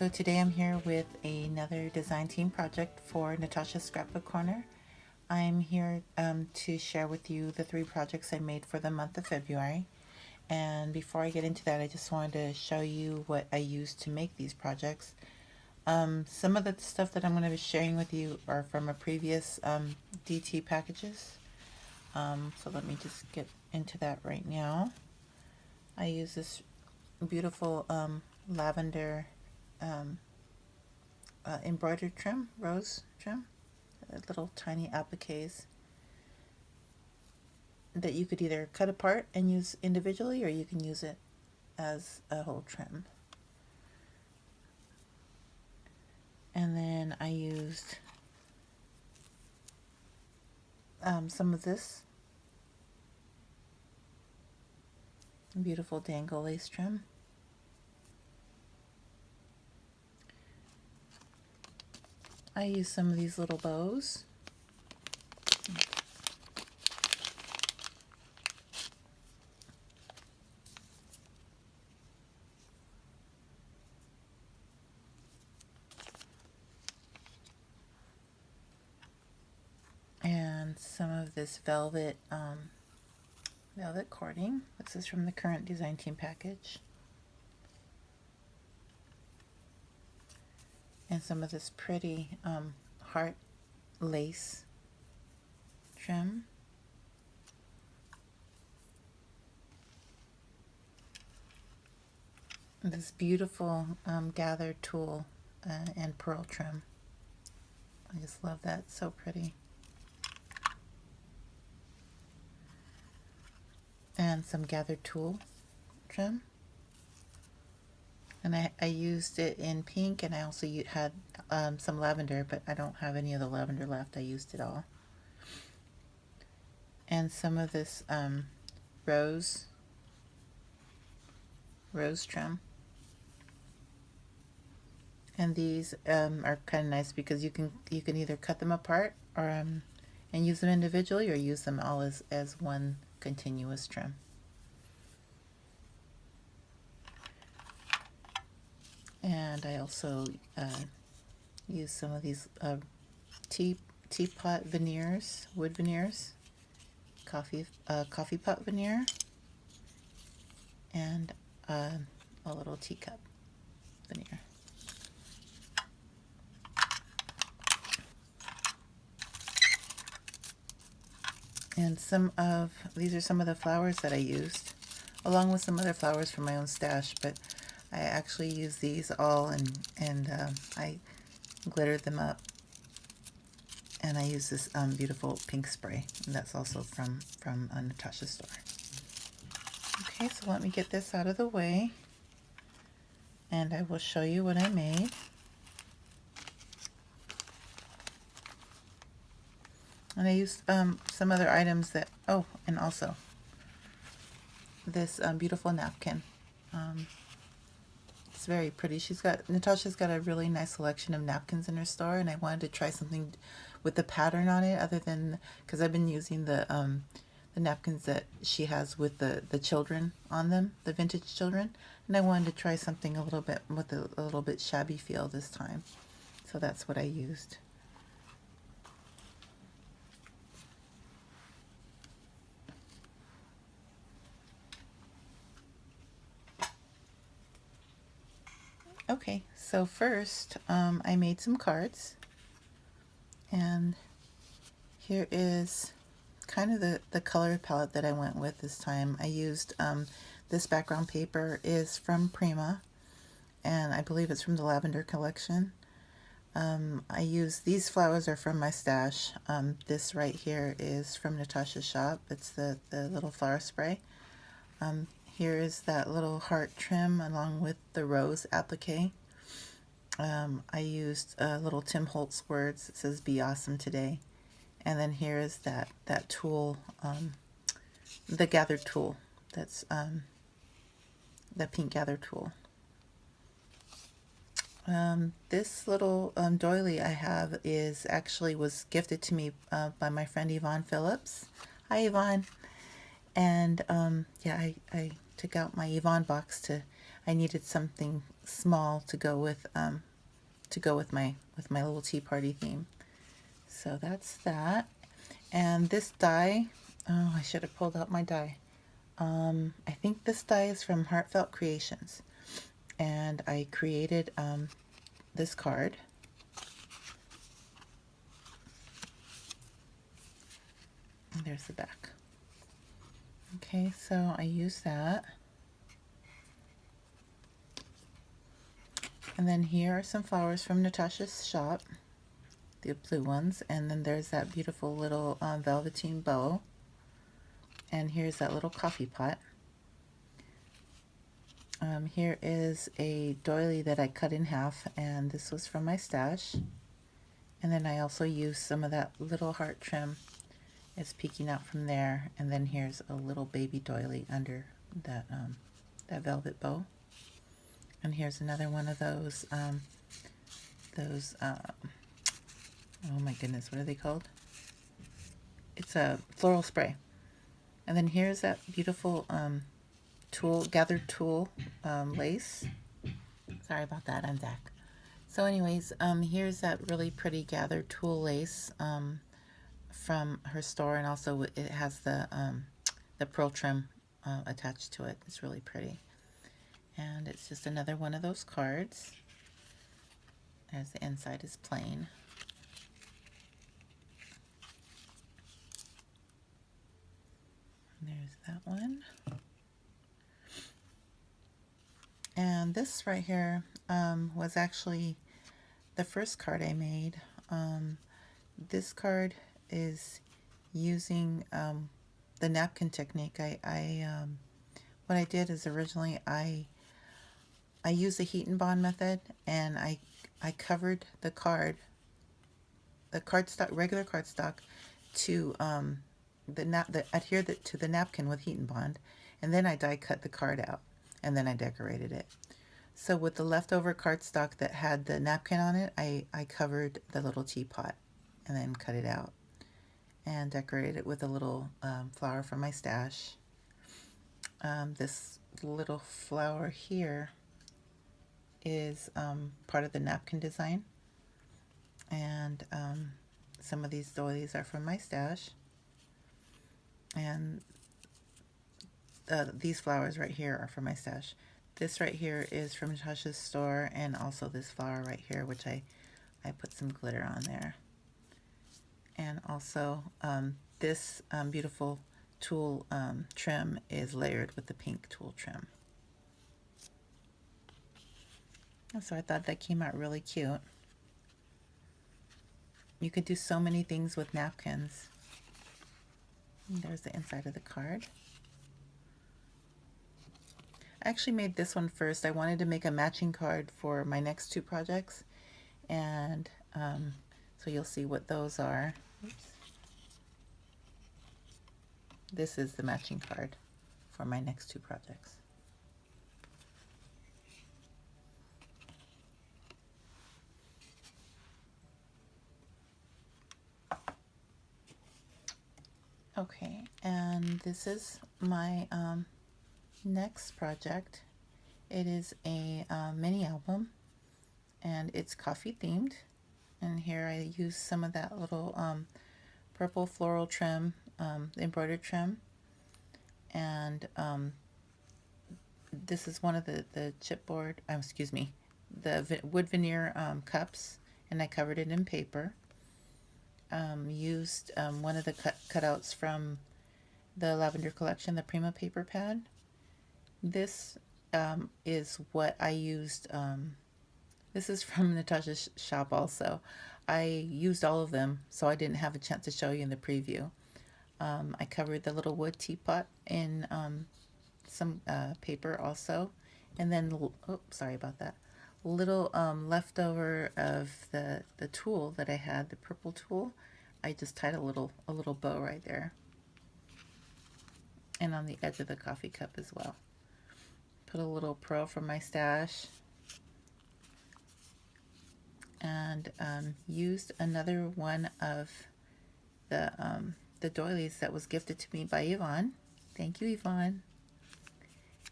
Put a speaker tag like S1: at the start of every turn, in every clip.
S1: So today I'm here with another design team project for Natasha's Scrapbook Corner. I'm here to share with you the 3 projects I made for the month of February. And before I get into that, I just wanted to show you what I used to make these projects. Some of the stuff that I'm going to be sharing with you are from a previous DT packages. So let me just get into that right now. I use this beautiful lavender embroidered trim, rose trim, little tiny appliques that you could either cut apart and use individually, or you can use it as a whole trim. And then I used some of this beautiful dangle lace trim. I use some of these little bows. And some of this velvet cording. This is from the current design team package. And some of this pretty heart lace trim. This beautiful gathered tulle and pearl trim. I just love that, it's so pretty. And some gathered tulle trim. And I used it in pink, and I also had some lavender, but I don't have any of the lavender left. I used it all. And some of this rose trim. And these are kind of nice because you can either cut them apart or and use them individually, or use them all as one continuous trim. And I also use some of these teapot veneers, wood veneers, coffee pot veneer, and a little teacup veneer. And these are some of the flowers that I used, along with some other flowers from my own stash, but I actually used these all and I glittered them up. And I used this beautiful pink spray, and that's also from Natasha's store. Okay, so let me get this out of the way, and I will show you what I made. And I used some other items that, and also this beautiful napkin. It's very pretty. Natasha's got a really nice selection of napkins in her store, and I wanted to try something with the pattern on it, other than, because I've been using the napkins that she has with the children on them, the vintage children, and I wanted to try something a little bit with a little bit shabby feel this time. So that's what I used. Okay, so first I made some cards, and here is kind of the color palette that I went with this time. I used this background paper is from Prima, and I believe it's from the Lavender collection. I use these flowers are from my stash. This right here is from Natasha's shop. It's the little flower spray. Here is that little heart trim along with the rose applique. I used little Tim Holtz words. It says "Be awesome today." And then here is that tulle, the gathered tulle. That's the pink gathered tulle. This little doily I have was gifted to me by my friend Yvonne Phillips. Hi, Yvonne. And yeah, I took out my Yvonne box I needed something small to go with my little tea party theme. So that's that. And this die, oh, I should have pulled out my die. I think this die is from Heartfelt Creations, and I created this card. And there's the back. Okay, so I use that. And then here are some flowers from Natasha's shop, the blue ones. And then there's that beautiful little velveteen bow. And here's that little coffee pot. Here is a doily that I cut in half, and this was from my stash. And then I also used some of that little heart trim. It's peeking out from there. And then here's a little baby doily under that that velvet bow. And here's another one of those oh my goodness, what are they called? It's a floral spray. And then here's that beautiful gathered tulle lace. Sorry about that, I'm back. So anyways, here's that really pretty gathered tulle lace from her store, and also it has the pearl trim attached to it. It's really pretty. And it's just another one of those cards. As the inside is plain. There's that one. And this right here was actually the first card I made. This card is using the napkin technique. What I did is originally I used the heat and bond method, and I covered the cardstock, regular cardstock, to adhered it to the napkin with heat and bond, and then I die cut the card out, and then I decorated it. So with the leftover cardstock that had the napkin on it, I covered the little teapot and then cut it out and decorated it with a little flower from my stash. This little flower here is part of the napkin design, and some of these doilies are from my stash, and these flowers right here are from my stash. This right here is from Natasha's store, and also this flower right here, which I put some glitter on there. And also this beautiful tulle trim is layered with the pink tulle trim. And so I thought that came out really cute. You could do so many things with napkins. And there's the inside of the card. I actually made this one first. I wanted to make a matching card for my next two projects, and so you'll see what those are. Oops. This is the matching card for my next two projects. Okay, and this is my next project. It is a mini album, and it's coffee themed. And here I use some of that little purple floral trim, embroidered trim. And this is one of the chipboard, excuse me, the wood veneer cups, and I covered it in paper. Used one of the cutouts from the Lavender collection, the Prima paper pad. This is what I used. This is from Natasha's shop also. I used all of them, so I didn't have a chance to show you in the preview. I covered the little wood teapot in some paper also, and then, oh, sorry about that, little leftover of the tulle that I had, the purple tulle. I just tied a little bow right there, and on the edge of the coffee cup as well. Put a little pearl from my stash, and used another one of the doilies that was gifted to me by Yvonne. Thank you, Yvonne.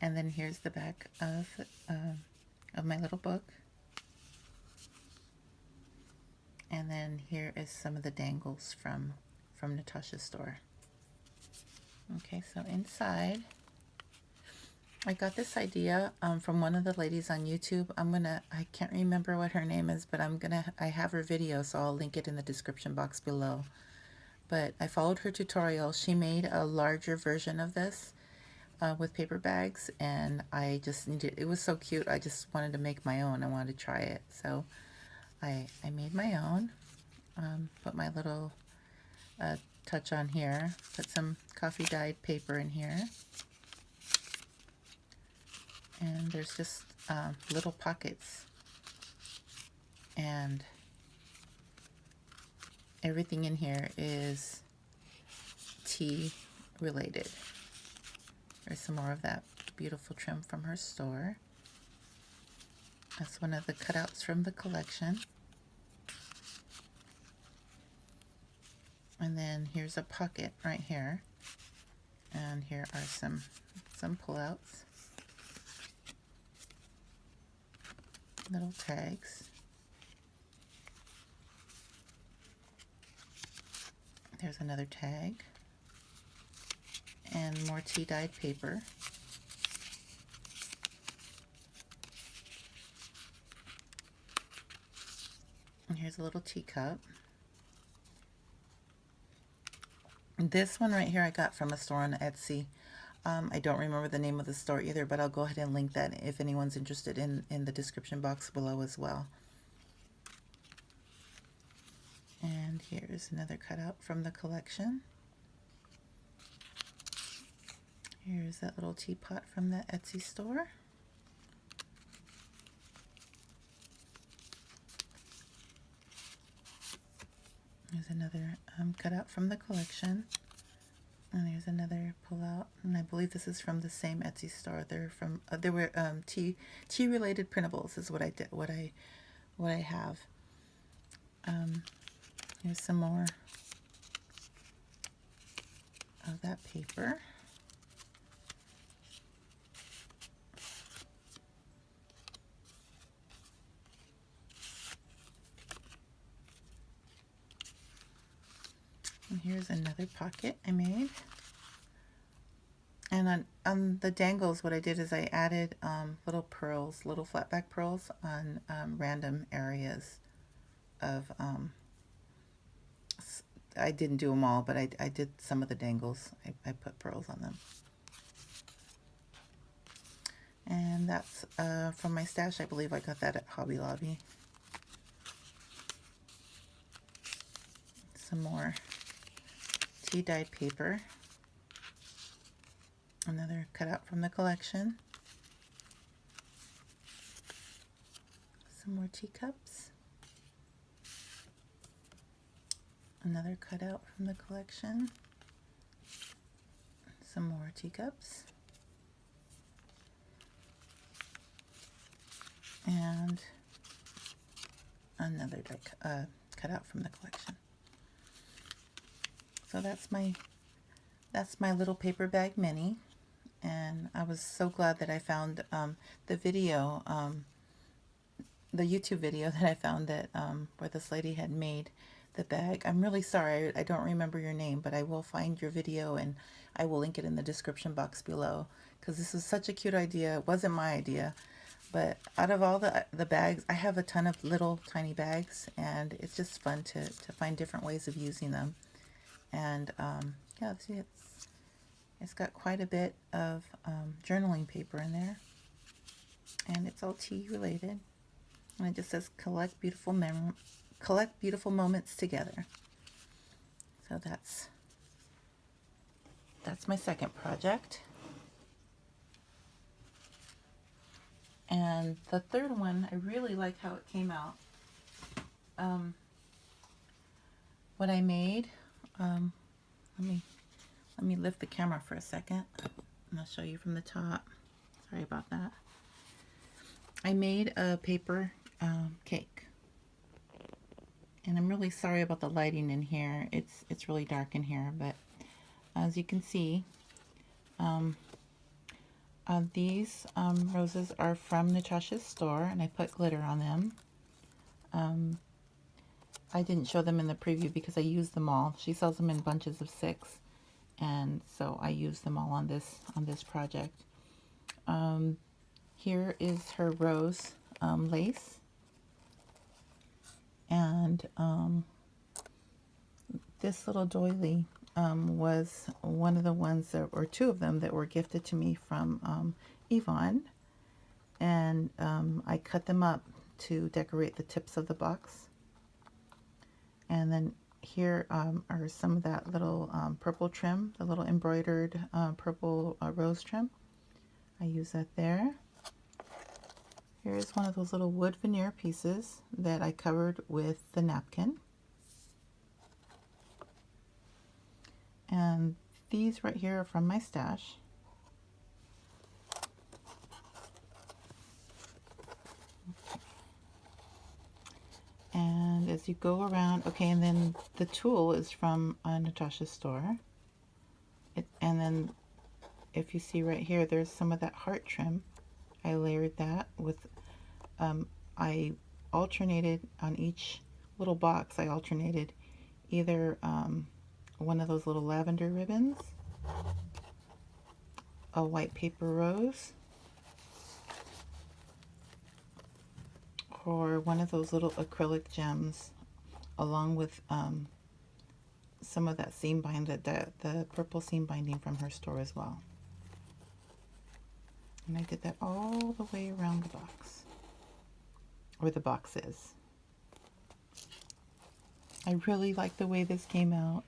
S1: And then here's the back of of my little book. And then here is some of the dangles from Natasha's store. Okay, so inside, I got this idea from one of the ladies on YouTube. I can't remember what her name is, but I have her video, so I'll link it in the description box below. But I followed her tutorial. She made a larger version of this with paper bags, and I just needed, it was so cute, I just wanted to make my own. I wanted to try it, so I made my own. Put my little touch on here, put some coffee dyed paper in here, and there's just little pockets, and everything in here is tea related. There's some more of that beautiful trim from her store. That's one of the cutouts from the collection. And then here's a pocket right here. And here are some pullouts. Little tags. There's another tag. And more tea dyed paper. And here's a little teacup. This one right here I got from a store on Etsy. I don't remember the name of the store either, but I'll go ahead and link that if anyone's interested in the description box below as well. And here's another cutout from the collection. Here's that little teapot from the Etsy store. There's another cutout from the collection. And there's another pullout, and I believe this is from the same Etsy store. They're from they were tea related printables is what I did, what I have. Here's some more of that paper. And here's another pocket I made. And on the dangles, what I did is I added little pearls, little flat back pearls on random areas of, I didn't do them all, but I did some of the dangles. I put pearls on them. And that's from my stash. I believe I got that at Hobby Lobby. Some more tea dyed paper. Another cutout from the collection. Some more teacups. Another cutout from the collection. Some more teacups. And another cutout from the collection. So that's my little paper bag mini. And I was so glad that I found the video, the YouTube video that I found that where this lady had made the bag. I'm really sorry, I don't remember your name, but I will find your video and I will link it in the description box below, because this is such a cute idea. It wasn't my idea, but out of all the bags, I have a ton of little tiny bags, and it's just fun to find different ways of using them. And yeah, see, it's got quite a bit of journaling paper in there, and it's all tea related, and it just says collect beautiful moments together. So that's my second project. And the third one, I really like how it came out. What I made, let me lift the camera for a second, and I'll show you from the top. Sorry about that. I made a paper cake, and I'm really sorry about the lighting in here. It's really dark in here, but as you can see, These roses are from Natasha's store, and I put glitter on them. I didn't show them in the preview because I used them all. She sells them in bunches of 6, and so I used them all on this project. Here is her rose lace, and this little doily was one of the ones that, or 2 of them, that were gifted to me from Yvonne, and I cut them up to decorate the tips of the box. And then here are some of that little purple trim, the little embroidered purple rose trim. I use that there. Here is one of those little wood veneer pieces that I covered with the napkin. And these right here are from my stash. And as you go around, okay, and then the tulle is from Natasha's store. And then if you see right here, there's some of that heart trim. I layered that with, I alternated on each little box, I alternated either one of those little lavender ribbons, a white paper rose, or one of those little acrylic gems, along with some of that seam bind, the purple seam binding from her store as well. And I did that all the way around the box, or the boxes. I really like the way this came out.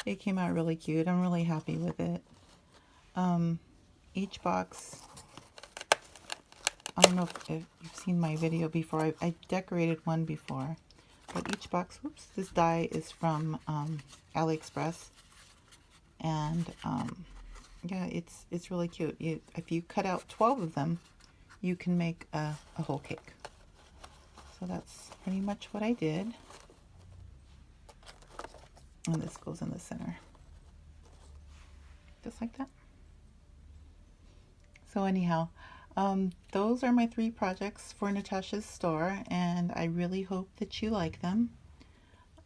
S1: It came out really cute. I'm really happy with it. Each box, I don't know if you've seen my video before. I decorated one before, but each box, whoops, this die is from AliExpress, and yeah, it's really cute. If you cut out 12 of them, you can make a whole cake. So that's pretty much what I did. And this goes in the center, just like that. So anyhow, those are my 3 projects for Natasha's store, and I really hope that you like them.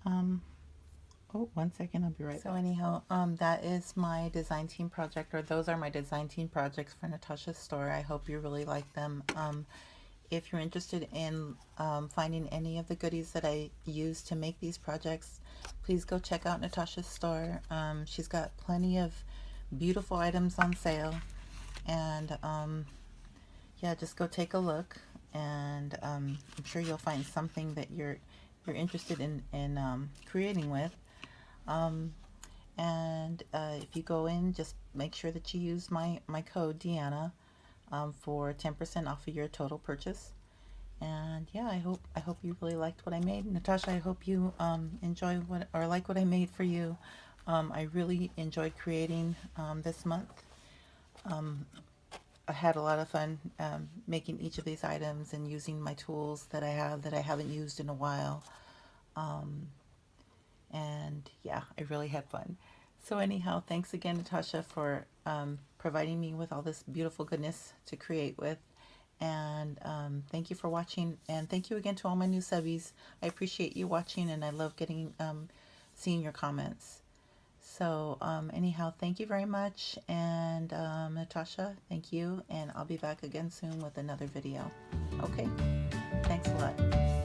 S1: Oh, 1 second, I'll be right back. So anyhow, that is my design team project, or those are my design team projects for Natasha's store. I hope you really like them. If you're interested in finding any of the goodies that I use to make these projects, please go check out Natasha's store. She's got plenty of beautiful items on sale, and yeah, just go take a look, and I'm sure you'll find something that you're interested in creating with. And if you go in, just make sure that you use my code Deanna for 10% off of your total purchase. And yeah, I hope you really liked what I made. Natasha, I hope you enjoy or like what I made for you. I really enjoyed creating this month. I had a lot of fun making each of these items and using my tools that I have that I haven't used in a while. And yeah, I really had fun. So anyhow, thanks again, Natasha, for providing me with all this beautiful goodness to create with. And thank you for watching, and thank you again to all my new subbies. I appreciate you watching, and I love getting seeing your comments. So anyhow, thank you very much, and Natasha, thank you, and I'll be back again soon with another video. Okay, thanks a lot.